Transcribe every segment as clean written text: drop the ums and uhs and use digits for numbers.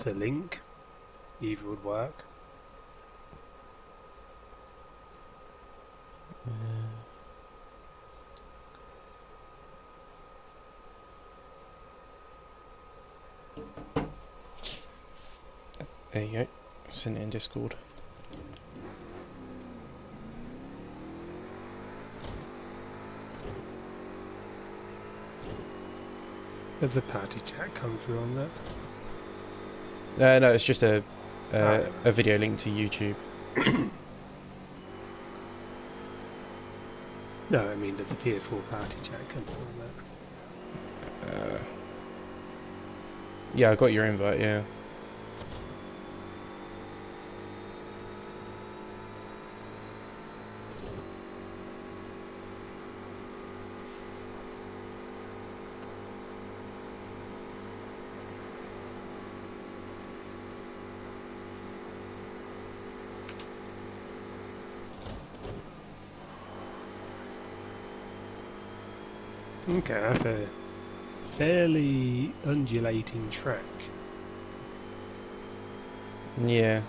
to link. Either would work. There you go. Send it in Discord. Does the party chat come through on that? No, it's just a video link to YouTube. No, I mean, does the PS4 party chat come through on that? Yeah, I got your invite, yeah. Okay, that's a fairly undulating track. Yeah.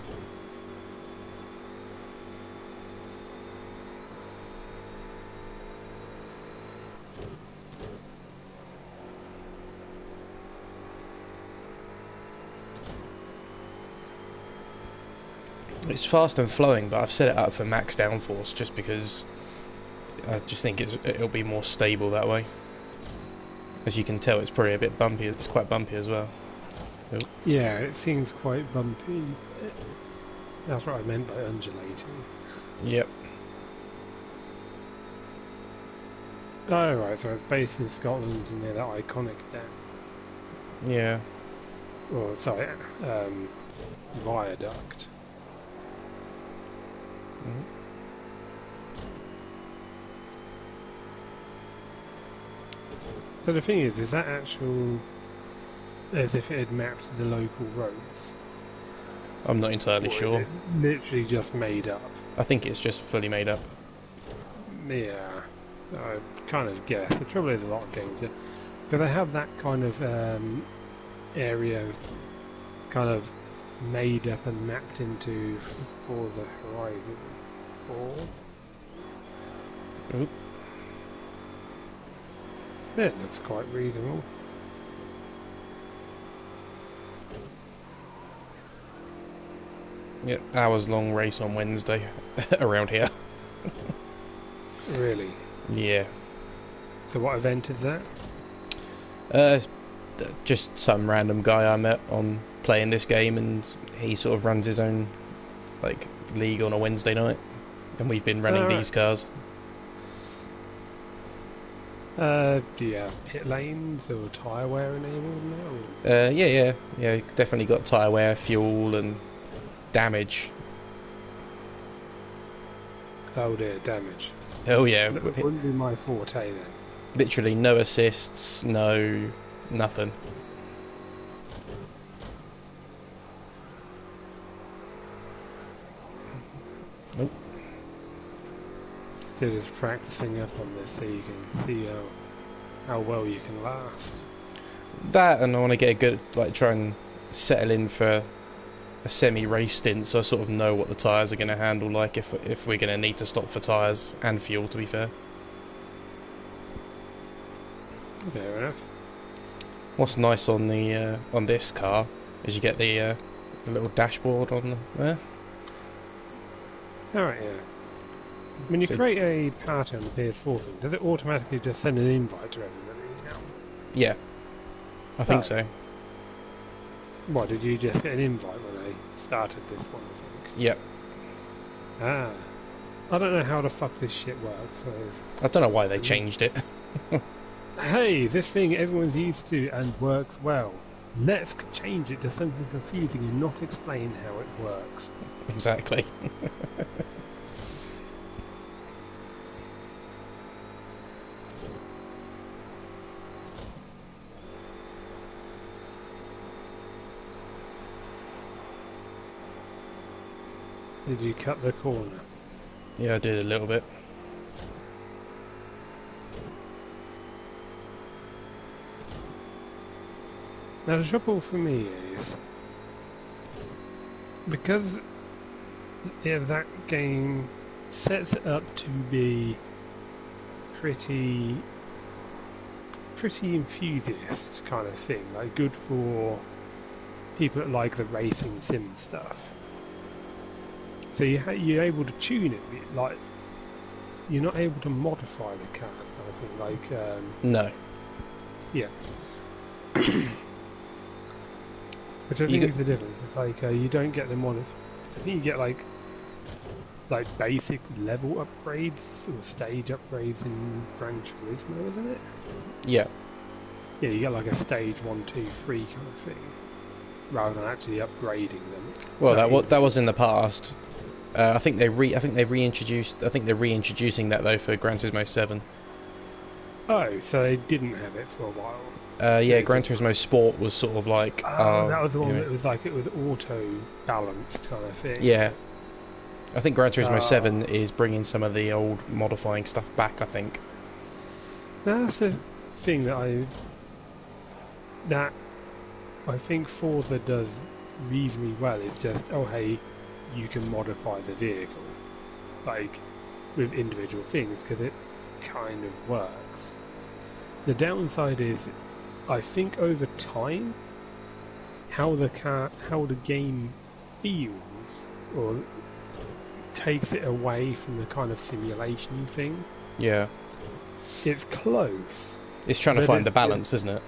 It's fast and flowing, but I've set it up for max downforce just because I just think it'll be more stable that way. As you can tell, it's probably a bit bumpy. It's quite bumpy as well. Oh. Yeah, it seems quite bumpy. That's what I meant by undulating. Yep. Oh, right, so it's based in Scotland near that iconic dam. Yeah. Or, sorry, viaduct. Mm. So the thing is that actual, as if it had mapped the local roads? I'm not entirely Or sure. is it literally just made up? I think it's just fully made up. Yeah, I kind of guess. The trouble is a lot of games, do they have that kind of area kind of made up and mapped into for the Horizon 4? Oop. Yeah, it looks quite reasonable. Yeah, hours long race on Wednesday around here. Really? Yeah. So what event is that? Just some random guy I met on playing this game, and he sort of runs his own like league on a Wednesday night, and we've been running these cars. Do you have pit lanes or tyre wear enabled now? Yeah, definitely got tyre wear, fuel, and damage. Oh dear, damage. Oh yeah, That wouldn't be my forte then. literally no assists, no nothing. Nope. So just practicing up on this so you can see how well you can last. That, and I want to get a good, like, try and settle in for a semi-race stint, so I sort of know what the tyres are going to handle like if we're going to need to stop for tyres and fuel, to be fair. Fair enough. What's nice on the on this car is you get the little dashboard on there. Alright, yeah. When you So- create a party on the PS4 thing, does it automatically just send an invite to everybody now? Yeah, I think Oh. so. What, did you just get an invite when they started this one or something? Yep. Ah. I don't know how the fuck this shit works. So I don't know why they changed it. hey, this thing everyone's used to and works well. Let's change it to something confusing and not explain how it works. Exactly. Did you cut the corner? Yeah, I did a little bit. Now the trouble for me is, because that game sets it up to be pretty enthusiast kind of thing, like good for people that like the racing sim stuff. So you're able to tune it, like you're not able to modify the cars kind of thing, like No. yeah. Which I think is the difference. It's like you don't get them on. I think you get like basic level upgrades or stage upgrades in Gran Turismo, isn't it? Yeah. Yeah, you get like a stage 1, 2, 3 kind of thing, rather than actually upgrading them. Well, that was in the past. I think they're reintroducing that though for Gran Turismo 7. Oh, so they didn't have it for a while. Yeah, Gran Turismo Sport was sort of like. That was the one that was like it was auto balanced kind of thing. Yeah. I think Gran Turismo 7 is bringing some of the old modifying stuff back, I think. That's the thing that I think Forza does reasonably well, is just, oh hey, you can modify the vehicle, like, with individual things, because it kind of works. The downside is, I think over time, how the game feels, or takes it away from the kind of simulation thing. Yeah. It's close. It's trying to find the balance, isn't it?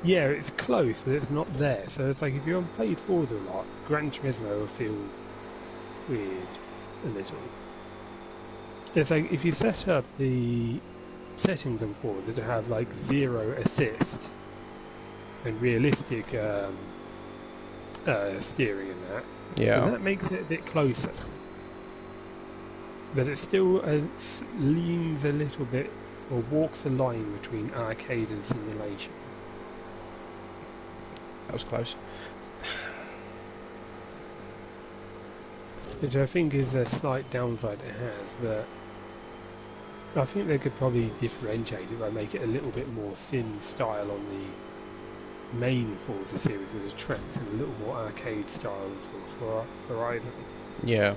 Yeah, it's close, but it's not there. So it's like if you haven't played Forza a lot, Gran Turismo will feel weird a little. It's like if you set up the settings on Forza to have like 0 assist and realistic steering in that, yeah, and that makes it a bit closer. But it still leans a little bit, or walks a line between arcade and simulation. that was close. Which I think is a slight downside it has, but I think they could probably differentiate it by make it a little bit more sim style on the main Forza series with the tracks, and a little more arcade style for Horizon. Yeah.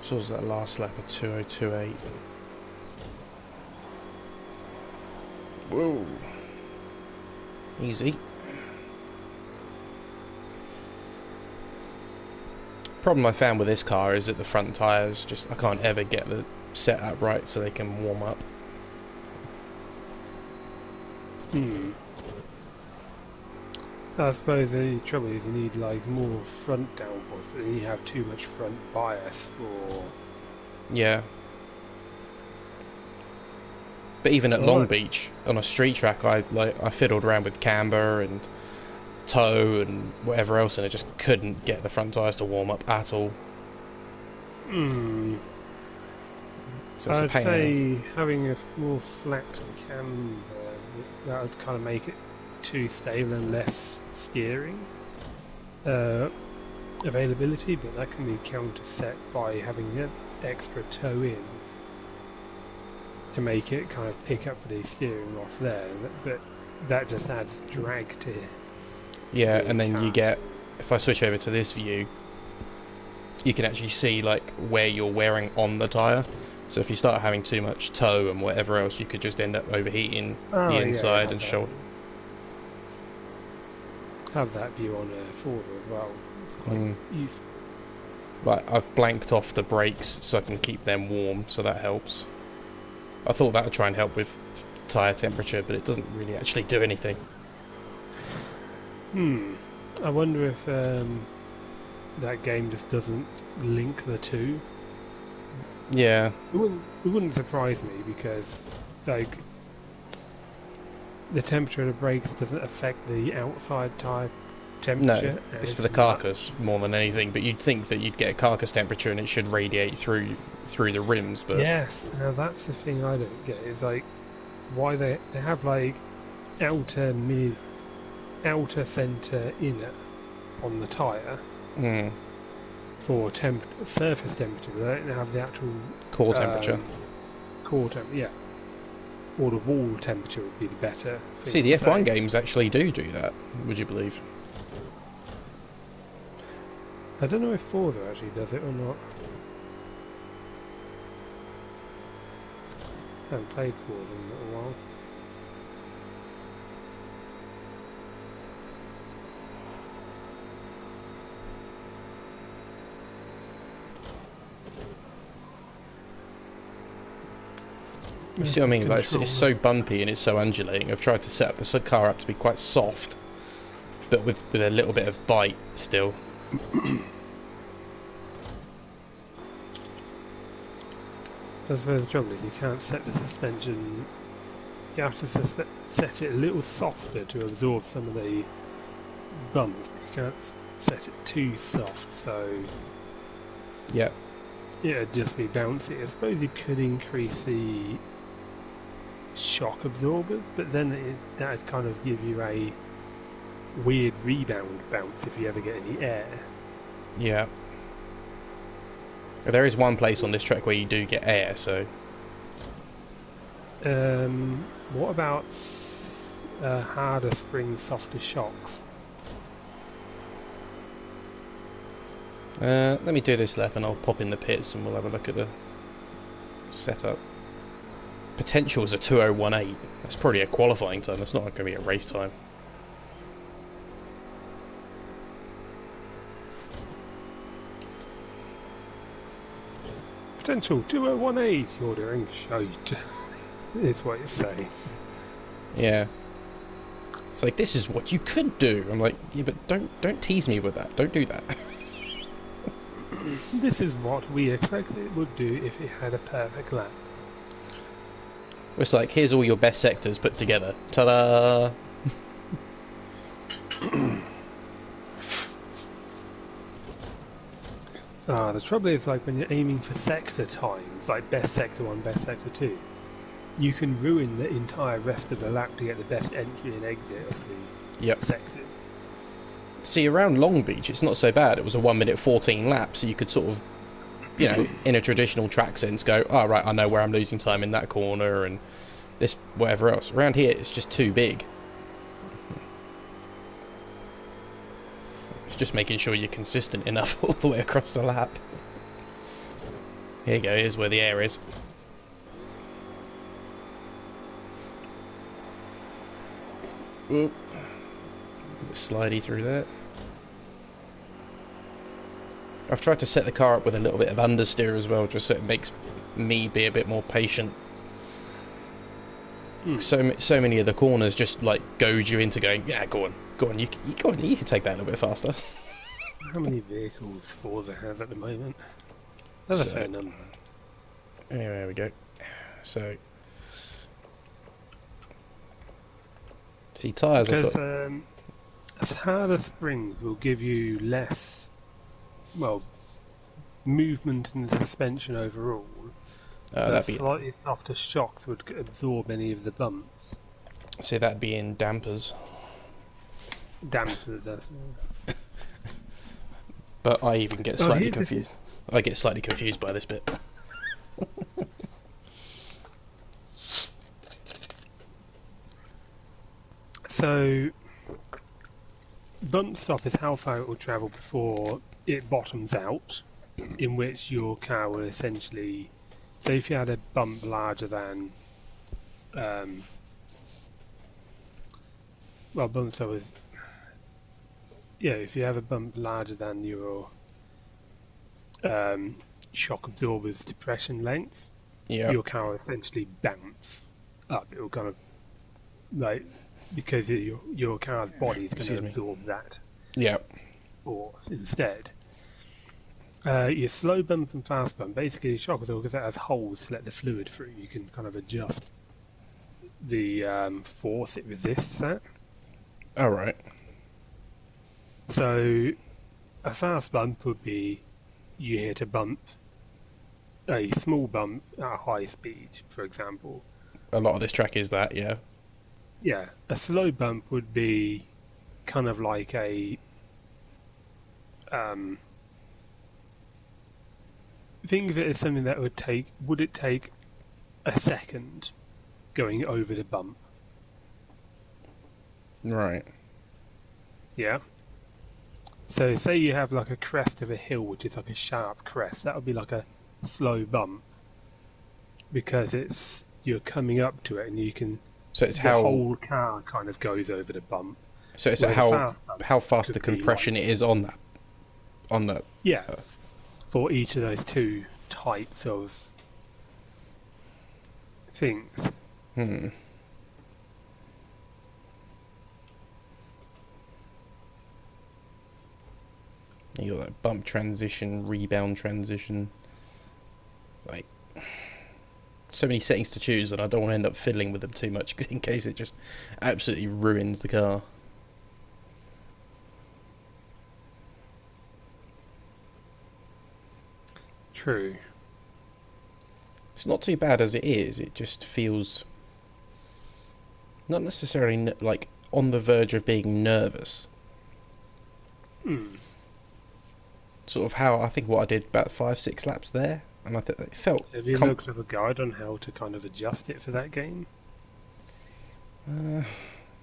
So was that last lap of 2028? Whoa. Easy. Problem I found with this car is that the front tyres just, I can't ever get the setup right so they can warm up. I suppose the trouble is you need like more front downforce, but then you have too much front bias for... Yeah. But even at Long Beach, on a street track, I fiddled around with camber and toe and whatever else, and I just couldn't get the front tyres to warm up at all. So I'd say having a more flat camber, that would kind of make it too stable and less steering availability, but that can be counterset by having an extra toe in to make it kind of pick up the steering off there, but that just adds drag to it. Yeah, and then you get, if I switch over to this view, you can actually see like where you're wearing on the tyre. So if you start having too much toe and whatever else, you could just end up overheating the inside and shoulder. Have that view on Forza as well. It's quite useful. Like, I've blanked off the brakes so I can keep them warm, so that helps. I thought that would try and help with tyre temperature, but it doesn't really actually do anything. I wonder if that game just doesn't link the two. Yeah. It wouldn't surprise me, because like the temperature of the brakes doesn't affect the outside tyre temperature. No, it's for the carcass more than anything, but you'd think that you'd get a carcass temperature and it should radiate through the rims, but... Yes, now that's the thing I don't get, is like why they have like outer mid outer, centre, inner on the tyre Mm. for surface temperature. They don't have the actual Core temperature. Core temperature. Yeah, or the wall temperature would be the better thing See, the to F1 say. games actually do that. Would you believe? I don't know if Forza actually does it or not. I haven't played Forza in a little while. You see what I mean? Like, it's so bumpy and it's so undulating. I've tried to set up the car up to be quite soft, but with a little bit of bite still. That's where the trouble is, you can't set the suspension. You have to set it a little softer to absorb some of the bumps. You can't set it too soft, so Yeah. it'd just be bouncy. I suppose you could increase the shock absorbers, but then that'd kind of give you a weird rebound bounce if you ever get any air. Yeah. There is one place on this track where you do get air, so... What about harder spring, softer shocks? Let me do this lap and I'll pop in the pits and we'll have a look at the setup. Potential is a 2018. That's probably a qualifying time. That's not going to be a race time. Potential 2018, you're doing shite, is what you say. Yeah. It's like, this is what you could do. I'm like, yeah, but don't tease me with that. Don't do that. This is what we expected it would do if it had a perfect lap. It's like, here's all your best sectors put together. Ta-da! The trouble is, like, when you're aiming for sector times, like best sector 1, best sector 2, you can ruin the entire rest of the lap to get the best entry and exit of the sector. See, around Long Beach, it's not so bad. It was a 1 minute 14 lap, so you could sort of, you know, in a traditional track sense, go, oh, right, I know where I'm losing time in that corner and this, whatever else. Around here, it's just too big. It's just making sure you're consistent enough all the way across the lap. Here you go, here's where the air is. Oop. Slidey through that. I've tried to set the car up with a little bit of understeer as well, just so it makes me be a bit more patient. So many of the corners just like goad you into going, yeah, go on, you can take that a little bit faster. How many vehicles Forza has at the moment? That's a fair number. Anyway, there we go. So, see, tyres. Because harder springs will give you less, well, movement in the suspension overall. Slightly softer shocks would absorb any of the bumps. So that'd be in dampers. Dampers, that's But I even get slightly confused. I get slightly confused by this bit. So, bump stop is how far it will travel before it bottoms out, in which your car will essentially... So if you had a bump larger than... well, bump stop is... Yeah, if you have a bump larger than your shock absorber's depression length, your car will essentially bounce up. It will kind of, like, because your car's body is going to absorb that force instead. Your slow bump and fast bump, basically your shock absorber, because it has holes to let the fluid through, you can kind of adjust the force it resists at. Alright. So, a fast bump would be you hit a small bump at a high speed, for example. A lot of this track is that, yeah. Yeah, a slow bump would be kind of like a think of it as something that would it take a second going over the bump? Right. Yeah. So say you have like a crest of a hill, which is like a sharp crest. That would be like a slow bump because you're coming up to it and you can. So it's The how whole car kind of goes over the bump. so it's Whereas a fast how bump fast the could be compression like, it is on that. yeah, for each of those two types of things. Hmm. You got like bump transition, rebound transition. Like so many settings to choose, and I don't want to end up fiddling with them too much in case it just absolutely ruins the car. True. It's not too bad as it is. It just feels not necessarily like on the verge of being nervous. Hmm. Sort of how I think what I did about 5-6 laps there, and I think it felt. Have you looked up a guide on how to kind of adjust it for that game? I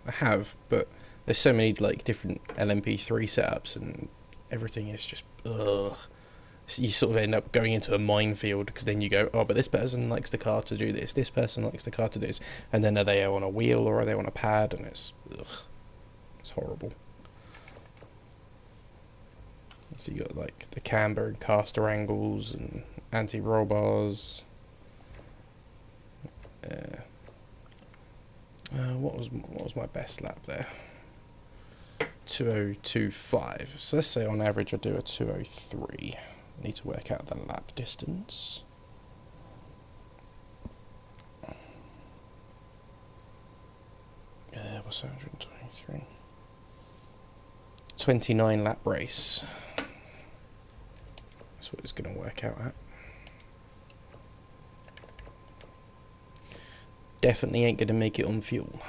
have, but there's so many like different LMP3 setups, and everything is just ugh. So you sort of end up going into a minefield because then you go, oh, but this person likes the car to do this. This person likes the car to do this, and then are they on a wheel or are they on a pad? And it's horrible. So you got like the camber and caster angles and anti-roll bars. What was my best lap there? 2025. So let's say on average I do a 203. I need to work out the lap distance. What's 123? 29 lap race. That's what it's going to work out at. Definitely ain't going to make it on fuel.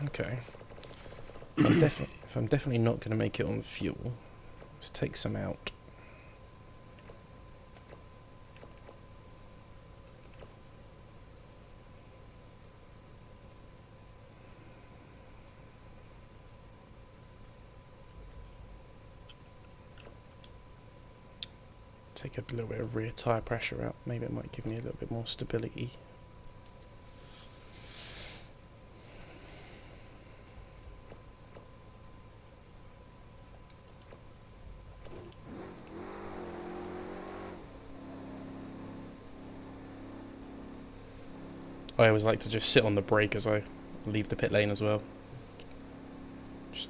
Okay. If I'm definitely not going to make it on fuel, let's take some out. Take a little bit of rear tyre pressure out. Maybe it might give me a little bit more stability. I always like to just sit on the brake as I leave the pit lane as well. Just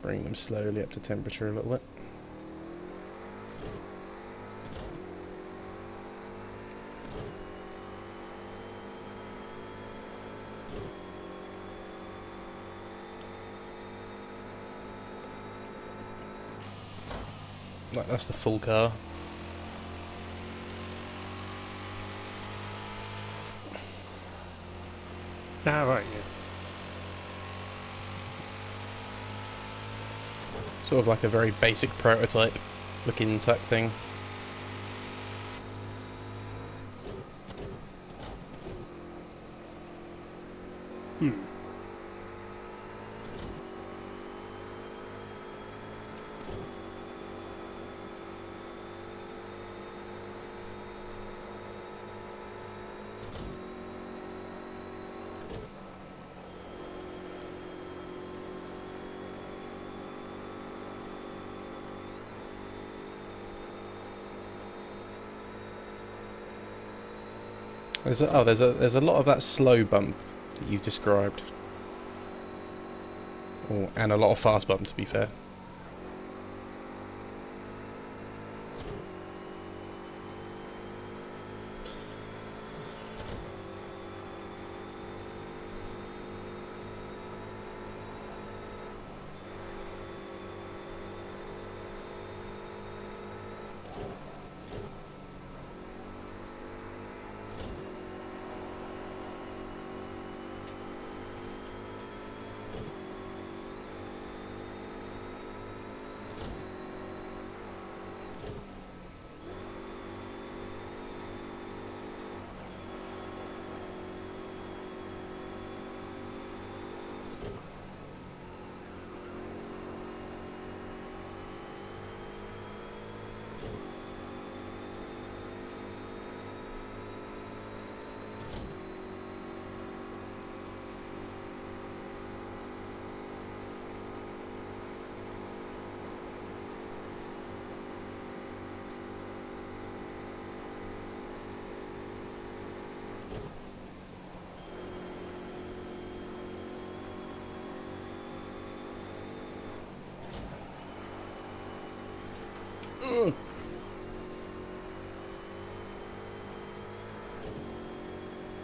bring them slowly up to temperature a little bit. Like that's the full car. Ah, right, yeah. Sort of like a very basic prototype looking type thing. There's a lot of that slow bump that you've described, and a lot of fast bump to be fair.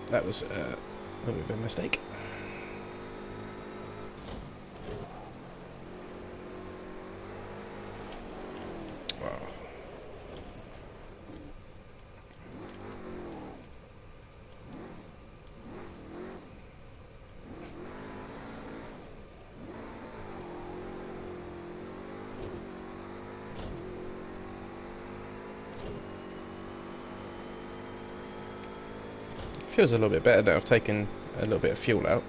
That was a little bit of a mistake. Wow. Feels a little bit better now. I've taken a little bit of fuel out.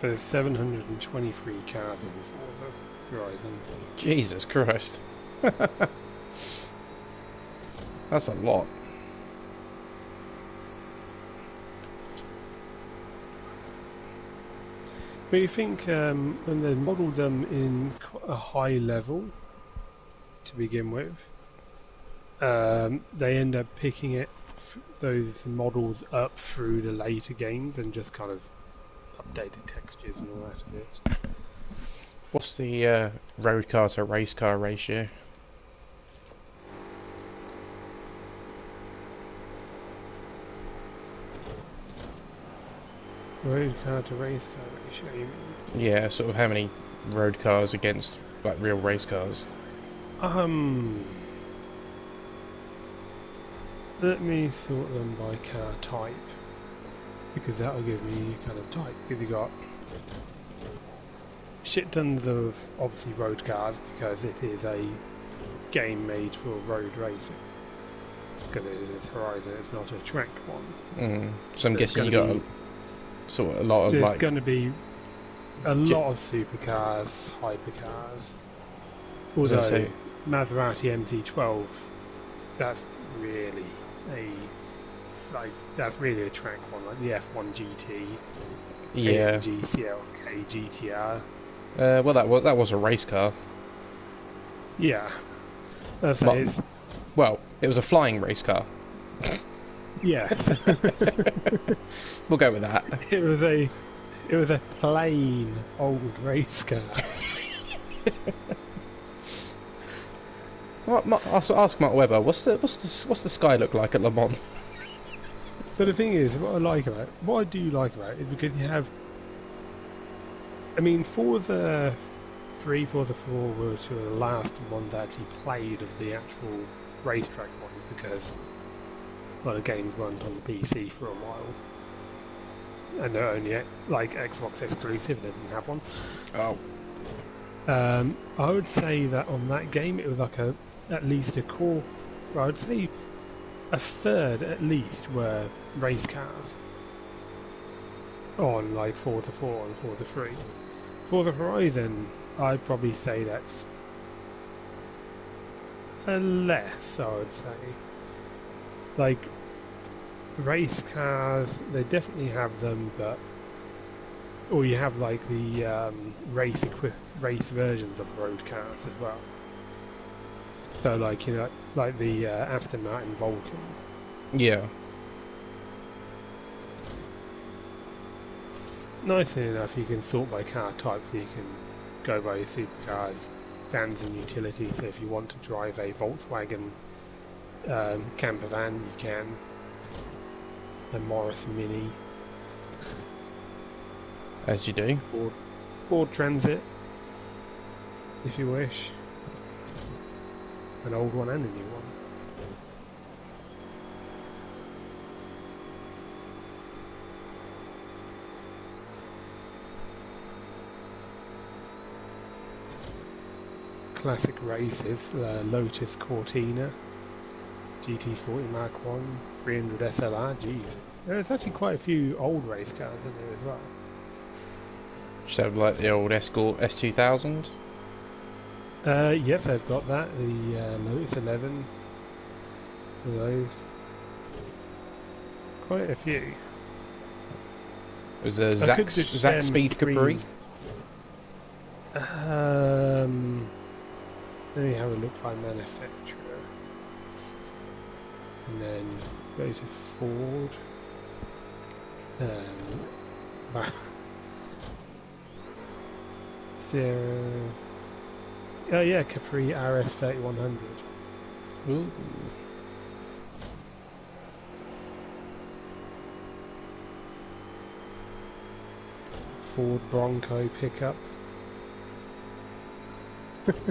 There's 723 cars in Forza Horizon. Jesus Christ. That's a lot. But you think when they modelled them in a high level to begin with, they end up picking those models up through the later games and just kind of updated textures and all that a bit. What's the road car to race car ratio? Road car to race car ratio, you mean? Yeah, sort of how many road cars against like real race cars? Let me sort them by car type, because that'll give me kind of type. Because you got shit tons of obviously road cars, because it is a game made for road racing. Because it is Horizon, it's not a track one. So I'm guessing you got a lot of there's like. There's going to be a lot of supercars, hypercars. Although Maserati MC12, that's really that's really a track one, like the F1 GT, yeah, AMG CLK GTR. Well, that was a race car. Yeah, it was a flying race car. Yes, we'll go with that. It was a plain old race car. Ask Mark Webber. What's the sky look like at Le Mans? But the thing is, what I do like about it is because you have. I mean, Forza 3, Forza 4 were two of the last ones I actually played of the actual racetrack ones because a lot of games weren't on the PC for a while, and they're only like Xbox exclusive. They didn't have one. Oh. I would say that on that game it was like at least a core. I would say a third at least were race cars on like Forza 4 and Forza 3. Forza Horizon, I'd probably say that's a less, I would say. Like, race cars, they definitely have them, but... Or you have like the race versions of road cars as well. So like, you know, like the Aston Martin Vulcan. Yeah. Nicely enough, you can sort by car type, so you can go by supercars, vans and utilities. So if you want to drive a Volkswagen camper van, you can. A Morris Mini. As you do. Ford Transit, if you wish. an old one and a new one. Classic races, Lotus Cortina, GT40 Mark 1, 300 SLR, jeez. There's actually quite a few old race cars in there as well. Just have like the old Escort S2000. Yes, I've got that, the Lotus 11, for those. Quite a few. Was there Zack Speed Capri? Let me have a look by manufacturer. And then go to Ford. Zero. Oh yeah, Capri RS 3100. Ooh. Ford Bronco pickup. Okay,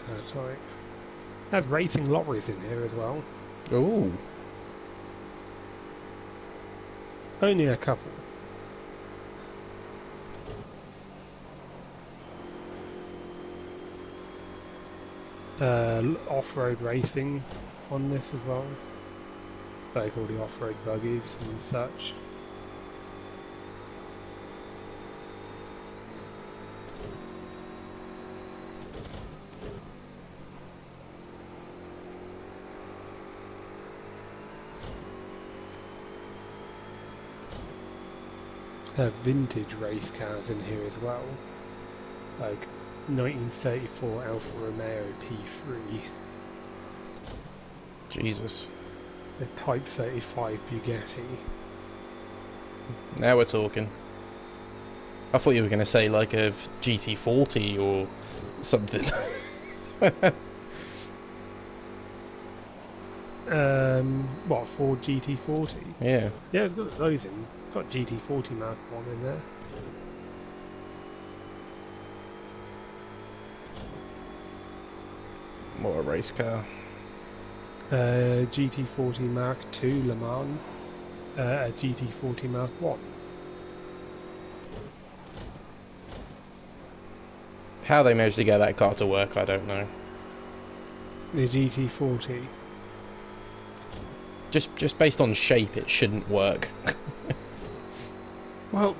car type. Has racing lorries in here as well. Ooh. Only a couple. Off-road racing on this as well. Like all the off-road buggies and such. Have vintage race cars in here as well, like 1934 Alfa Romeo P3, Jesus. a Type 35 Bugatti. Now we're talking. I thought you were going to say like a GT40 or something. What, Ford GT40? Yeah. Yeah, it's got those in. It's got GT40 Mark 1 in there. What a race car. GT40 Mark 2 Le Mans, a GT40 Mark 1. How they managed to get that car to work, I don't know. The GT40. Just based on shape, it shouldn't work. Well,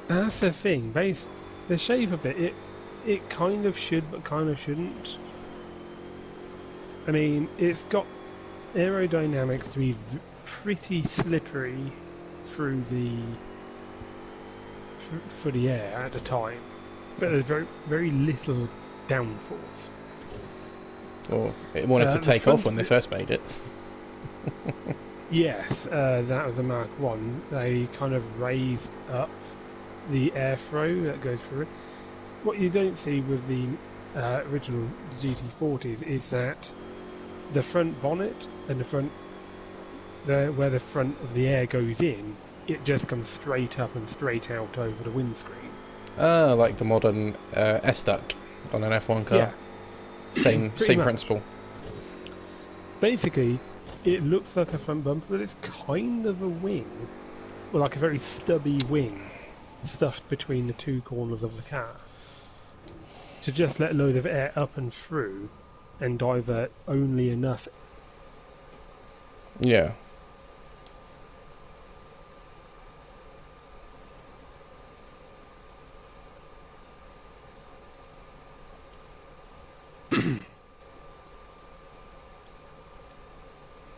that's the thing. The shape of it, it kind of should, but kind of shouldn't. I mean, it's got aerodynamics to be pretty slippery through for the air at the time, but there's very little downforce. Or it wanted to take off when they first made it. Yes, that was a Mark 1. They kind of raised up the airflow that goes through it. What you don't see with the original GT40s is that the front bonnet and where the front of the air goes in, it just comes straight up and straight out over the windscreen. Ah, like the modern S-duct on an F1 car. Yeah. Same much. principle. Basically, it looks like a front bumper, but it's kind of a wing. Well, like a very stubby wing stuffed between the two corners of the car. To just let a load of air up and through and divert only enough. Yeah.